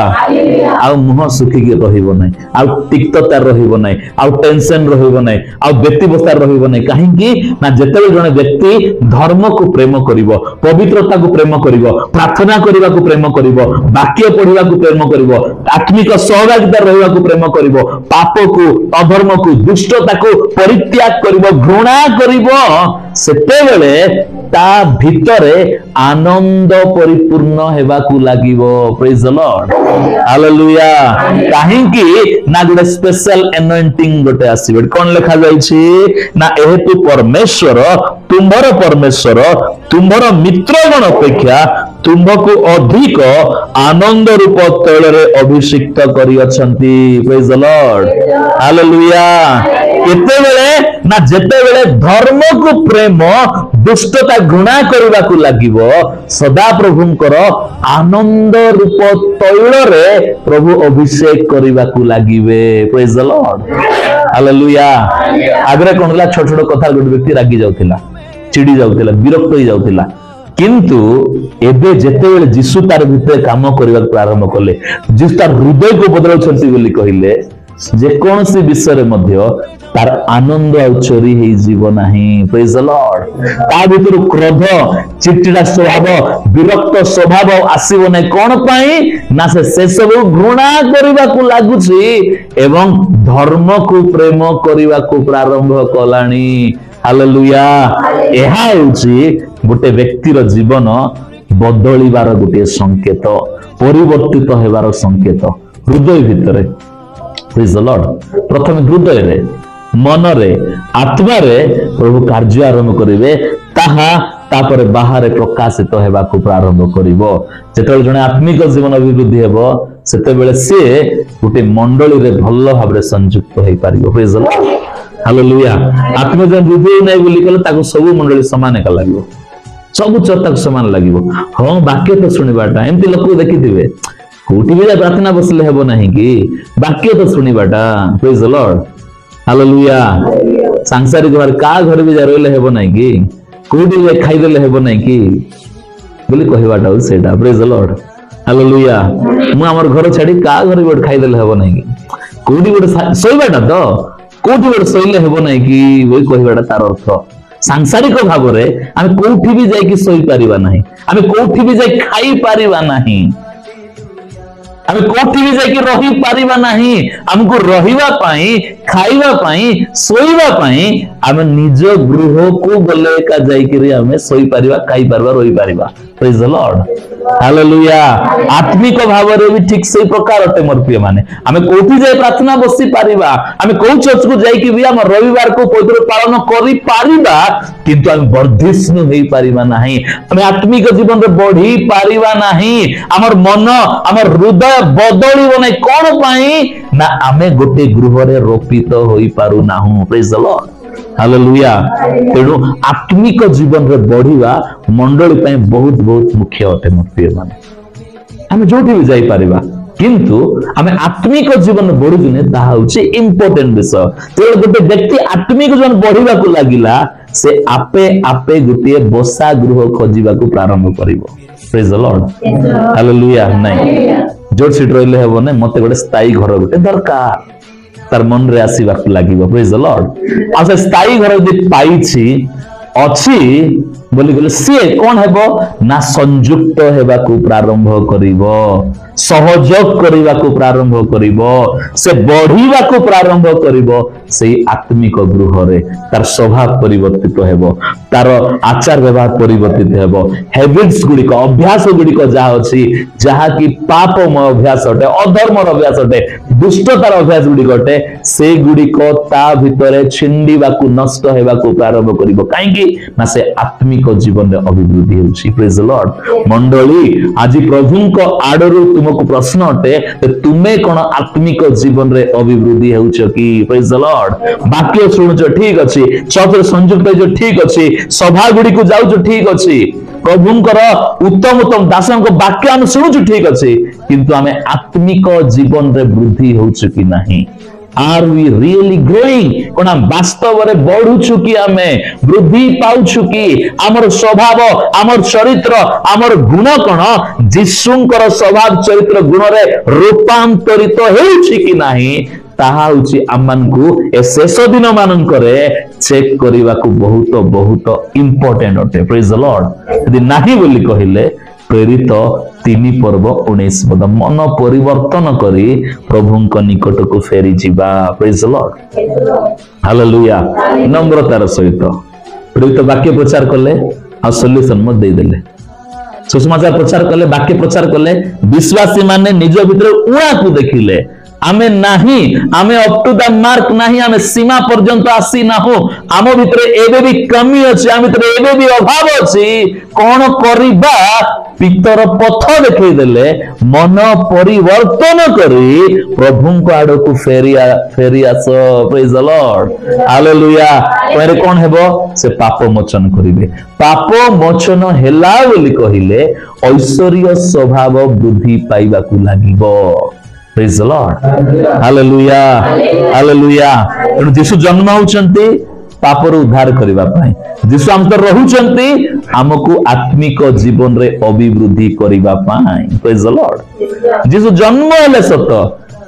Speaker 1: आ मुह सुखी के रहिबो नै आ तिक्तता रहिबो नै आ टेंशन रहिबो नै आ व्यक्तिवस्था रहिबो नै काहे कि ना जेतेबे जने व्यक्ति धर्म को प्रेम करिवो पवित्रता को प्रेम करिवो प्रार्थना करिवा को प्रेम करिवो वाक्य पढिवा को प्रेम करिवो आत्मिक सहभागिता रहिवा को प्रेम करिवो पाप को अधर्म को दुष्टता को परित्याग करिवो घृणा करिवो सेतेबेले ता भितरे आनंद परिपूर्ण हेबा को लागिवो प्रेज द लॉर्ड हालेलुया काहे कि ना गोटे स्पेशल एनॉइंटिंग गोटे आसीबे कोन लिखा जाई छी ना एहेतु परमेश्वर तुम्भर मित्रगण अपेक्षा तुम्भको अधिक आनंद रूप तैलरे अभिषिक्त करि अछंती प्रेज द लॉर्ड हालेलुया केतेबेले ना जेतेबेले धर्म को प्रेम दुष्टता घृणा करबा को लागिवो सदा प्रभुंकर आनंद रूप तैलरे प्रभु अभिषेक करबा को लागिवे प्रेज द लॉर्ड हालेलुया आगरे कोनला छोट छोट कथा गोटे व्यक्ति रागी जाउथिला चिड़ी जाउथिला विरक्त होई जाउथिला किंतु एबे जेतेबेले यीशु तार भितर काम करबा प्रारंभ कले जिस तार हृदय को बदलाउछंती बोली कहिले ଯେକୌଣସି ବିଷୟରେ ମଧ୍ୟ ତାର ଆନନ୍ଦ ଆଉ ଚୋରି ହେଇଯିବ ନାହିଁ। ପ୍ରେଜ୍ ଦ ଲର୍ଡ। ତା ଭିତରୁ କ୍ରୋଧ, ଚିଡଚିଡା ସ୍ୱଭାବ, ବିରକ୍ତ ସ୍ୱଭାବ ଆସିବ ନାହିଁ। କଣ ପାଇଁ ନା ସେ ସବୁ ଘୃଣା କରିବାକୁ ଲାଗୁଛି ଏବଂ ଧର୍ମକୁ ପ୍ରେମ କରିବାକୁ ପ୍ରାରମ୍ଭ କଲାଣି। ହାଲେଲୁୟା। ଏହା ହେଉଛି ଗୋଟେ ବ୍ୟକ୍ତିର ଜୀବନ ବଦଳିବାର ଗୋଟିଏ ସଂକେତ, ପରିବର୍ତ୍ତିତ ହେବାର ସଂକେତ ହୃଦୟ ଭିତରେ। ପ୍ରେଜ୍ ଦ ଲର୍ଡ। ପ୍ରଥମେ ହୃଦୟରେ, ମନରେ, ଆତ୍ମାରେ ପ୍ରଭୁ କାର୍ଯ୍ୟ ଆରମ୍ଭ କରିବେ, ତାହା ତାପରେ ବାହାରେ ପ୍ରକାଶିତ ହେବାକୁ ପ୍ରାରମ୍ଭ କରିବ। ଯେତେବେଳେ ଜଣେ ଆତ୍ମିକ ଜୀବନ ଅଭିବୃଦ୍ଧି ହେବ ସେତେବେଳେ ସିଏ ଗୋଟେ ମଣ୍ଡଳୀରେ ଭଲ ଭାବରେ ସଂଯୁକ୍ତ ହେଇପାରିବ। ପ୍ରେଜ୍ ଦ ଲର୍ଡ। ହାଲେଲୁୟା। ଆତ୍ମିକ ଜୀବନ ବୃଦ୍ଧି ନାହିଁ ବୋଲି କହିଲେ ତାକୁ ସବୁ ମଣ୍ଡଳୀ ସମାନ ଏକା ଲାଗିବ, ସବୁ ଚର୍ଚ୍ଚ ତାକୁ ସମାନ ଲାଗିବ। ହଁ ବାକ୍ୟ ତ ଶୁଣିବାଟା, ଏମିତି ଲୋକ ଦେଖିଥିବେ କୋଉଠି ବି ପ୍ରାର୍ଥନା ବସିଲେ ହେବ ନାହିଁ କି ବାକ୍ୟ ତ ଶୁଣିବାଟା। ପ୍ରେଜ୍ ଦ ଲର୍ଡ। ହାଲେଲୁୟା। ସାଂସାରିକ ଭାବରେ କାହା ଘରେ ବି ରହିଲେ ହେବ ନାହିଁ କି, କୋଉଠି ବି ଖାଇଦେଲେ ହେବ ନାହିଁ କି ବୋଲି କହିବାଟା ହଉଛି ସେଇଟା। ପ୍ରେଜ୍ ଦ ଲର୍ଡ। ହାଲେଲୁୟା। ମୁଁ ଆମର ଘର ଛାଡି କାହା ଘରେ ଗୋଟେ ଖାଇଦେଲେ ହେବ ନାହିଁ କି, କୋଉଠି ଗୋଟେ ଶୋଇବାଟା ତ କୋଉଠି ଗୋଟେ ଶୋଇଲେ ହେବ ନାହିଁ କି ବୋଲି କହିବାଟା ତାର ଅର୍ଥ। ସାଂସାରିକ ଭାବରେ ଆମେ କୋଉଠି ବି ଯାଇକି ଶୋଇପାରିବା ନାହିଁ, ଆମେ କୋଉଠି ବି ଯାଇ ଖାଇପାରିବା ନାହିଁ, ଆମେ କୋଉଠି ବି ଯାଇକି ରହିପାରିବା ନାହିଁ। ଆମକୁ ରହିବା ପାଇଁ, ଖାଇବା ପାଇଁ, ଶୋଇବା ପାଇଁ ଆମେ ନିଜ ଗୃହକୁ ଗଲେ ଏକା ଯାଇକିରି ଆମେ ଶୋଇପାରିବା, ଖାଇପାରିବା, ରହିପାରିବା। ପ୍ରେଜ୍ ଦ ଲର୍ଡ। ହାଲେଲୁୟା। ଆତ୍ମିକ ଭାବରେ ବି ଠିକ ସେଇ ପ୍ରକାର ଅଟେ ମୋର ପ୍ରିୟ ମାନେ। ଆମେ କୋଉଠି ଯାଇ ପ୍ରାର୍ଥନା ବସି ପାରିବା, ଆମେ କୋଉ ଚର୍ଚ୍ଚକୁ ଯାଇକି ବି ଆମ ରବିବାରକୁ ପବିତ୍ର ପାଳନ କରିପାରିବା, କିନ୍ତୁ ଆମେ ବର୍ଦ୍ଧିଷ୍ଣୁ ହେଇପାରିବା ନାହିଁ, ଆମେ ଆତ୍ମିକ ଜୀବନରେ ବଢି ପାରିବା ନାହିଁ। ଆମର ମନ, ଆମର ହୃଦୟ ବଦଳିବ ନାହିଁ। କଣ ପାଇଁ ନା ଆମେ ଗୋଟେ ଗୃହରେ ରୋପିତ ହୋଇପାରୁନାହୁଁ। ପ୍ରେଜ୍ ଦ ଲର୍ଡ। ହାଲେଲୁୟା। ତେଣୁ ଆତ୍ମିକ ଜୀବନରେ ବଢିବା ମଣ୍ଡଳୀ ପାଇଁ ବହୁତ ବହୁତ ମୁଖ୍ୟ ଅଟେ ମୋ ପ୍ରିୟ ମାନେ। ଆମେ ଯୋଉଠି ବି ଯାଇପାରିବା, କିନ୍ତୁ ଆମେ ଆତ୍ମିକ ଜୀବନ ବଢୁଛେ ତାହା ହଉଛି ଇମ୍ପୋର୍ଟାଣ୍ଟ ବିଷୟ। ତେଣୁ ଗୋଟେ ବ୍ୟକ୍ତି ଆତ୍ମିକ ଜୀବନ ବଢିବାକୁ ଲାଗିଲା, ସେ ଆପେ ଆପେ ଗୋଟିଏ ବସା ଗୃହ ଖୋଜିବାକୁ ପ୍ରାରମ୍ଭ କରିବ। ପ୍ରେଜ୍ ଦ ଲର୍ଡ। ହାଲେଲୁୟା। ନାଇଁ ଯୋଉଠି ସେଠି ରହିଲେ ହେବ ନାହିଁ, ମତେ ଗୋଟେ ସ୍ଥାୟୀ ଘର ଗୋଟେ ଦରକାର, ତାର ମନରେ ଆସିବାକୁ ଲାଗିବ। ପ୍ରେଜ୍ ଦ ଲର୍ଡ। ଆଉ ସେ ସ୍ଥାୟୀ ଘର ଯଦି ପାଇଛି ଅଛି ବୋଲି କହିଲେ ସିଏ କଣ ହେବ ନା ସଂଯୁକ୍ତ ହେବାକୁ ପ୍ରାରମ୍ଭ କରିବ, ସହଯୋଗ କରିବାକୁ ପ୍ରାରମ୍ଭ କରିବ, ସେ ବଢିବାକୁ ପ୍ରାରମ୍ଭ କରିବ ସେଇ ଆତ୍ମିକ ଗୃହରେ। ତାର ସ୍ୱଭାବ ପରିବର୍ତ୍ତିତ ହେବ, ତାର ଆଚାର ବ୍ୟବହାର ପରିବର୍ତ୍ତିତ ହେବ, ହ୍ୟାବିଟ୍ସ ଗୁଡିକ, ଅଭ୍ୟାସ ଗୁଡିକ ଯାହା ଅଛି, ଯାହାକି ପାପମୟ ଅଭ୍ୟାସ ଅଟେ, ଅଧର୍ମର ଅଭ୍ୟାସ ଅଟେ, ଦୁଷ୍ଟତାର ଅଭ୍ୟାସ ଗୁଡିକ ଅଟେ, ସେଗୁଡିକ ତା ଭିତରେ ଛିଣ୍ଡିବାକୁ, ନଷ୍ଟ ହେବାକୁ ପ୍ରାରମ୍ଭ କରିବ। କାହିଁକି ନା ସେ ଆତ୍ମିକ ଜୀବନରେ ଅଭିବୃଦ୍ଧି ହେଉଛି। ପ୍ରେଜ୍ ଦ ଲର୍ଡ। ମଣ୍ଡଳୀ, ଆଜି ପ୍ରଭୁଙ୍କ ଆଡରୁ ତୁମକୁ ପ୍ରଶ୍ନ ଅଟେ, ତୁମେ କଣ ଆତ୍ମିକ ଜୀବନରେ ଅଭିବୃଦ୍ଧି ହେଉଛ କି? ପ୍ରେଜ୍ ଦ ଲର୍ଡ। ବାକ୍ୟ ଶୁଣୁଛ ଠିକ ଅଛି, ଚର୍ଚ୍ଚରେ ସଂଯୁକ୍ତ ହେଇଛ ଠିକ ଅଛି, ସଭା ଗୁଡିକୁ ଯାଉଛ ଠିକ ଅଛି, ପ୍ରଭୁଙ୍କର ଉତ୍ତମ ଉତ୍ତମ ଦାସଙ୍କ ବାକ୍ୟ ଆମେ ଶୁଣୁଛୁ ଠିକ ଅଛି, କିନ୍ତୁ ଆମେ ଆତ୍ମିକ ଜୀବନରେ ବୃଦ୍ଧି ହେଉଛୁ କି ନାହିଁ? Are we really growing? କଣ ବାସ୍ତବରେ ବଢୁଛୁ କି, ଆମେ ବୃଦ୍ଧି ପାଉଛୁ କି? ଆମର ସ୍ୱଭାବ, ଆମର ଚରିତ୍ର, ଆମର ଗୁଣ କଣ ଯୀଶୁଙ୍କର ସ୍ୱଭାବ ଚରିତ୍ର ଗୁଣରେ ରୂପାନ୍ତରିତ ହେଉଛି କି ନାହିଁ, ତାହା ହେଉଛି ଆମମାନଙ୍କୁ ଏ ଶେଷ ଦିନ ମାନଙ୍କରେ ଚେକ୍ କରିବାକୁ ବହୁତ ବହୁତ ଇମ୍ପୋର୍ଟାଣ୍ଟ ଅଟେ। ପ୍ରେଜ୍ ଦ ଲର୍ଡ। ଯଦି ନାହିଁ ବୋଲି କହିଲେ ପ୍ରେରିତ 3 ପର୍ବ 19 ପଦ, ମନ ପରିବର୍ତ୍ତନ କରି ପ୍ରଭୁଙ୍କ ନିକଟକୁ ଫେରି ଯିବା। ପ୍ରେଜ୍ ଦ ଲର୍ଡ। ହାଲେଲୁୟା। ନମ୍ରତାର ସହିତ ପ୍ରେରିତ ବାକ୍ୟ ପ୍ରଚାର କଲେ ଆଉ ସଲ୍ୟୁସନ ମଧ୍ୟ ଦେଇଦେଲେ, ସୁସମାଚାର ପ୍ରଚାର କଲେ, ବାକ୍ୟ ପ୍ରଚାର କଲେ, ବିଶ୍ୱାସୀ ମାନେ ନିଜ ଭିତରେ ଉଣାକୁ ଦେଖିଲେ, ଆମେ ନାହିଁ, ଆମେ ଅପ୍ ଟୁ ଦ ମାର୍କ ନାହିଁ, ଆମେ ସୀମା ପର୍ଯ୍ୟନ୍ତ ଆସି ନାହୁଁ, ଆମ ଭିତରେ ଏବେ ବି କମି ଅଛି, ଆମ ଭିତରେ ଏବେ ବି ଅଭାବ ଅଛି, କଣ କରିବା? ପିତର ପଥ ଦେଖେଇ ଦେଲେ, ମନ ପରିବର୍ତ୍ତନ କରି ପ୍ରଭୁଙ୍କ ଆଡକୁ ଫେରି ଆସ। ପ୍ରେଜ୍ ଦ ଲର୍ଡ। ହାଲେଲୁୟା। ପରେ କଣ ହେବ? ସେ ପାପ ମୋଚନ କରିବେ। ପାପ ମୋଚନ ହେଲା ବୋଲି କହିଲେ ଐଶ୍ୱର୍ଯ୍ୟ ସ୍ୱଭାବ ବୃଦ୍ଧି ପାଇବାକୁ ଲାଗିବ। Praise the Lord. Hallelujah. Hallelujah. ତେଣୁ ଯୀଶୁ ଜନ୍ମ ହେଉଛନ୍ତି ପାପରୁ ଉଦ୍ଧାର କରିବା ପାଇଁ, ଯୀଶୁ ଆମ ଭିତରେ ରହୁଛନ୍ତି ଆମକୁ ଆତ୍ମିକ ଜୀବନରେ ଅଭିବୃଦ୍ଧି କରିବା ପାଇଁ। Praise the Lord. ଯୀଶୁ ଜନ୍ମ ହେଲେ ସତ,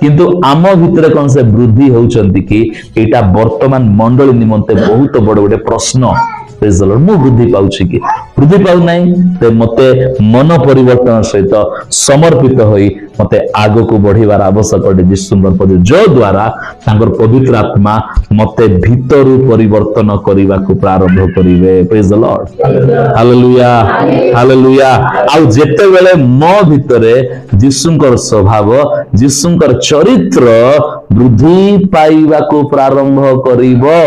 Speaker 1: किंतु आम भितर कौन से वृद्धि होउचंती कि एटा वर्तमान मंडली निमंते बहुत बड़ गोटे प्रश्न। Praise the Lord. मु वृद्धि पाउछि कि वृद्धि पाउ नाही ते मते मन परिवर्तन सहित समर्पित होई मते आगो को बढ़िबार आवश्यक अटे यीशुंकर पद जो द्वारा तांकर पवित्र आत्मा मते भीतरु परिवर्तन करिबा को प्रारंभ करिवे। Praise the Lord. Hallelujah hallelujah. आ जेते बेले मो भितरे यीशुंकर स्वभाव यीशुंकर चरित्र वृद्धि पाइबा को प्रारंभ करिवो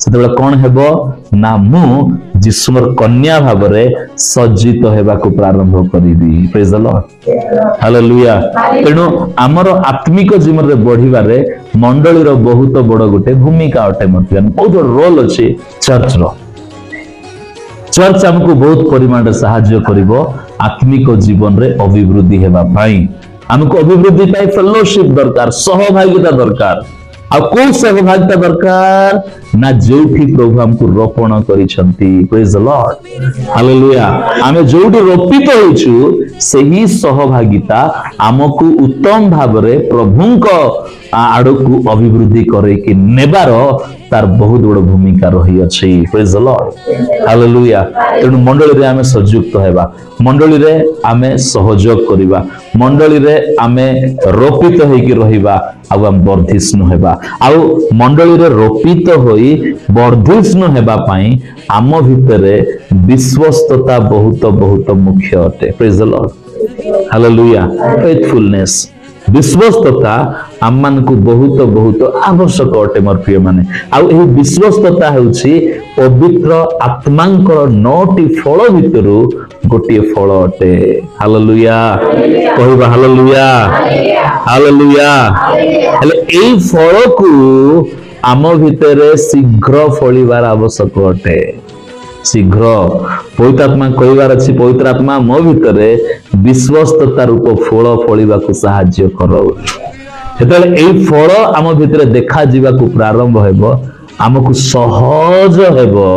Speaker 1: सेते कौन हेबो ना मु यीशुंकर कन्या भावरे सज्जित हेबा को प्रारंभ करिबी। Praise the Lord. हालेलुया। तेणु आमर आत्मिक जीवन रे बढ़िबारे मंडली रो बहुत बड़ गोटे भूमिका अटे। मतलब बहुत रोल अछि चर्च रो। चर्च हमको बहुत परिमाण रे सहाय्य करिवो आत्मिक जीवन रे अभिवृद्धि हेबा पाई। हमको अभिवृद्धि पाई फेलोशिप दरकार, सहभागिता दरकार। आ को सहभागिता दरकार ना जोठी प्रभु हमको रोपण करिसंती। Praise the Lord. हालेलुया। आमे जोठी रोपित होइछु सेही सहभागिता हमको उत्तम भावरे प्रभुंको आड़कू अभिवृद्धि करे कि नेबार तार बहुत बड़ भूमिका रही अछि। Praise the Lord. हालेलुया। तेणु मंडली रे आमे संयुक्त हेबा, मंडली रे आमे सहयोग करिबा, मंडली रे आमे रोपित होइकि रहिबा आउ हम वर्धिष्णु हेबा। आउ मंडली रे रोपित होई वर्धिष्णु हेबा पाई आम भितरे विश्वस्तता बहुत बहुत मुख्य अटे। Praise the Lord. Hallelujah. Faithfulness विश्वस्तता आम मान को बहुत बहुत आवश्यक अटे मोर प्रिय माने। आउ एही विश्वस्तता हेउछि पवित्र आत्मांकर 9टी फल भितरु गोटे फल अटे। हालेलुया। कहबा हालेलुया हालेलुया। हेले एई फल को आम भितरे शीघ्र फलिबार आवश्यक अटे। शीघ्र पवित्र आत्मा कहबार अछि पवित्र आत्मा मो भितरे विश्वस्तता रूप फल फलिबा को सहाय्य करो। जेतेबेले एई फल आम भितरे देखा जिबा को प्रारंभ हेबो हमकु सहज हेबो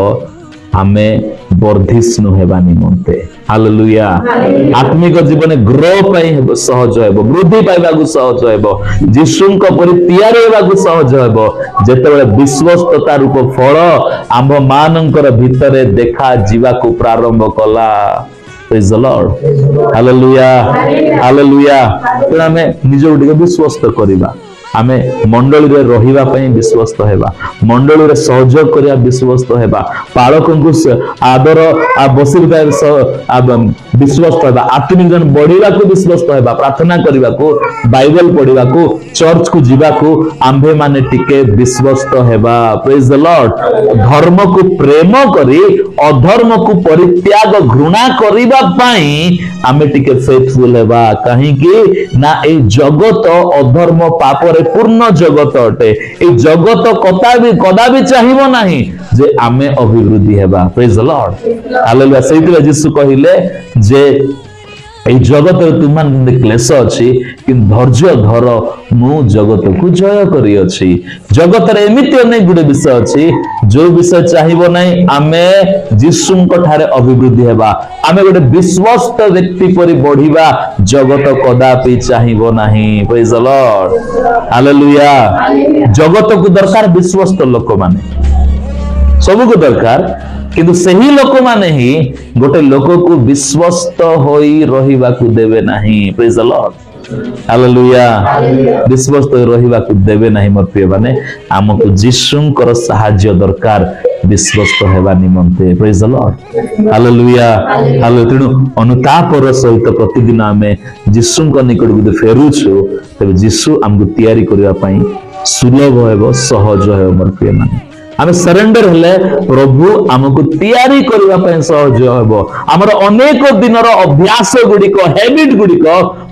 Speaker 1: आमे वर्धिष्णु हेबा निमंते। हालेलुया। आत्मिक जीवन ग्रो पाई हेबो सहज हेबो, वृद्धि पाइबा को सहज हेबो, यीशुंक परि तयार हेबा को सहज हेबो जेतेबेले विश्वस्तता रूप फल आंभ मानंकर भितरे देखा जिबा को प्रारंभ कला। Praise the Lord. Hallelujah hallelujah. तेणु आमे निजो टिके विश्वस्त करिबा, आमे मंडली रे रहिबा पई विश्वस्त हेबा, मंडली रे सहयोग करिया विश्वस्त हेबा, पालकन को आदर आ बसिबा विश्वस्त हेबा, आत्मिक जन बढ़िबा को विश्वस्त हेबा, प्रार्थना करिबा को, बाइबल पढ़िबा को, चर्च को जिबा को आंभे माने टिके विश्वस्त हेबा। Praise the Lord. धर्म को प्रेम करी अधर्म को परित्याग घृणा करिबा पई आमे टिके फेथफुल हेबा। काहे कि ना ए जगत अधर्म पाप रे पूर्ण जगत अटे। ए जगत कदा भी चाहिबो नाही जे आमे अभिवृद्धि हेबा। Praise the Lord. हालेलुया। सेहितले यीशु कहिले जे ए जगत रे तुमान क्लेश अछि कि धैर्य धर मु जगत को जय करी अछि। जगत रे एमिति अनेक गुडे विषय अछि जो विषय चाहिबो नाही आमे यीशुंक ठारे अभिवृद्धि हेबा, आमे गोटे विश्वस्त व्यक्ति परि बढ़िबा जगत कदापि चाहिबो नाही। Praise the Lord. हालेलुया। जगत को दरकार विश्वस्त लोक माने, सबु को दरकार, किंतु सही लोक माने ही गोटे लोक को विश्वस्त होई रहिबा को देबे नाही। Praise the Lord. हालेलुया। विश्वस्त होई रहिबा को देबे नाही मोर प्रिय माने। हमको यीशुंकर सहाय्य दरकार विश्वस्त हेबा निमंते। Praise the Lord. Hallelujah hallelujah. तेणु अनुतापर सहित प्रतिदिन आमे यीशुंक निकट को फेरुछु तबे यीशु हमको तयारी करिवा पई सुलभ हेबो, सहज हेबो मोर प्रिय माने। आमे सरेंडर हेले प्रभु हमको तयारी करिवा पई सहज हेबो। हमर अनेक दिनर अभ्यास गुडिक हैबिट गुडिक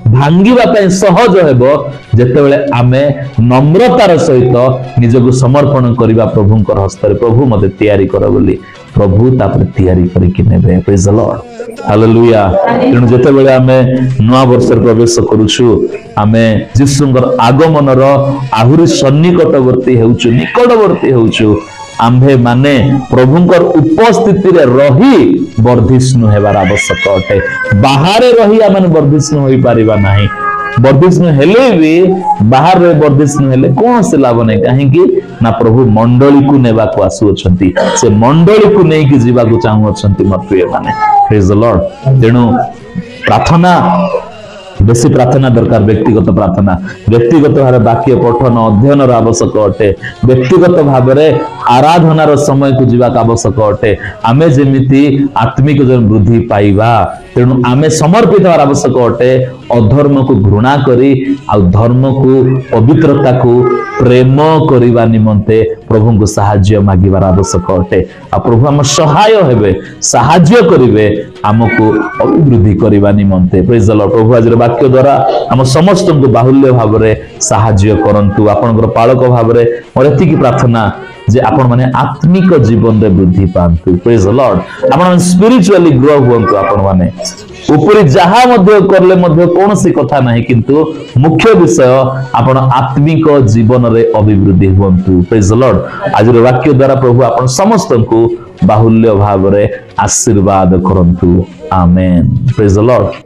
Speaker 1: भांगिवा पई सहज हेबो जेतेबेले आमे नम्रतार सहित निजको समर्पण करिवा प्रभुंकर हस्ତରେ। प्रभु मते तयारी कर बोली प्रभु तापर तयारी करिकि नेबे। Praise the Lord. हालेलुया। तेणु जेतेबेले आमे नवा वर्ष प्रवेश करूछु आमे यीशुंकर आगमनर आहुरी सन्निकटवर्ती हेउछु, निकटवर्ती हेउछु। आंभे माने प्रभुंकर उपस्थिति रे रही वर्धिष्णु हेबार आवश्यक अटे। बाहर रही आमे वर्धिष्णु होई पारिबा नाही। ବର୍ଦ୍ଧିଷ୍ଣୁ ହେଲେ ବି ବାହାରେ ବର୍ଦ୍ଧିଷ୍ଣୁ ହେଲେ କୌଣସି ଲାଭ ନାହିଁ। କାହିଁକି ନା ପ୍ରଭୁ ମଣ୍ଡଳୀକୁ ନେବାକୁ ଆସୁଅଛନ୍ତି, ସେ ମଣ୍ଡଳୀକୁ ନେଇକି ଯିବାକୁ ଚାହୁଁଅଛନ୍ତି ମୋର ପ୍ରିୟ ମାନେ। ପ୍ରେଜ୍ ଦ ଲର୍ଡ। ତେଣୁ ପ୍ରାର୍ଥନା, ବେଶୀ ପ୍ରାର୍ଥନା ଦରକାର। ବ୍ୟକ୍ତିଗତ ପ୍ରାର୍ଥନା, ବ୍ୟକ୍ତିଗତ ଭାବରେ ବାକ୍ୟ ପଠନ ଅଧ୍ୟୟନର ଆବଶ୍ୟକ ଅଟେ। ବ୍ୟକ୍ତିଗତ ଭାବରେ ଆରାଧନାର ସମୟକୁ ଯିବାକୁ ଆବଶ୍ୟକ ଅଟେ। ଆମେ ଯେମିତି ଆତ୍ମିକ ବୃଦ୍ଧି ପାଇବା, ତେଣୁ ଆମେ ସମର୍ପିତ ହେବାର ଆବଶ୍ୟକ ଅଟେ। ଅଧର୍ମକୁ ଘୃଣା କରି ଆଉ ଧର୍ମକୁ, ପବିତ୍ରତାକୁ ପ୍ରେମ କରିବା ନିମନ୍ତେ ପ୍ରଭୁଙ୍କୁ ସାହାଯ୍ୟ ମାଗିବାର ଆବଶ୍ୟକ ଅଟେ। ଆଉ ପ୍ରଭୁ ଆମ ସହାୟ ହେବେ, ସାହାଯ୍ୟ କରିବେ ଆମକୁ ଅଭିବୃଦ୍ଧି କରିବା ନିମନ୍ତେ। ପ୍ରେଜ୍ ଦ ଲର୍ଡ। ପ୍ରଭୁ ଆଜିର ବାକ୍ୟ ଦ୍ୱାରା ଆମ ସମସ୍ତଙ୍କୁ ବାହୁଲ୍ୟ ଭାବରେ ସାହାଯ୍ୟ କରନ୍ତୁ। ଆପଣଙ୍କର ପାଳକ ଭାବରେ ମୋର ଏତିକି ପ୍ରାର୍ଥନା ଯେ ଆପଣ ମାନେ ଆତ୍ମିକ ଜୀବନରେ ବୃଦ୍ଧି ପାଆନ୍ତୁ। ପ୍ରେଜ୍ ଦ ଲର୍ଡ। ଆପଣ ସ୍ପିରିଚୁଆଲି ଗ୍ରୋ ହୁଅନ୍ତୁ। ଆପଣ ମାନେ ଉପରେ ଯାହା ମଧ୍ୟ କଲେ ମଧ୍ୟ କୌଣସି କଥା ନାହିଁ, କିନ୍ତୁ ମୁଖ୍ୟ ବିଷୟ ଆପଣ ଆତ୍ମିକ ଜୀବନରେ ଅଭିବୃଦ୍ଧି ହୁଅନ୍ତୁ। ପ୍ରେଜ୍ ଦ ଲର୍ଡ। ଆଜିର ବାକ୍ୟ ଦ୍ୱାରା ପ୍ରଭୁ ଆପଣ ସମସ୍ତଙ୍କୁ ବାହୁଲ୍ୟ ଭାବରେ ଆଶୀର୍ବାଦ କରନ୍ତୁ। ଆମେନ୍। ପ୍ରେଜ୍ ଦ ଲର୍ଡ।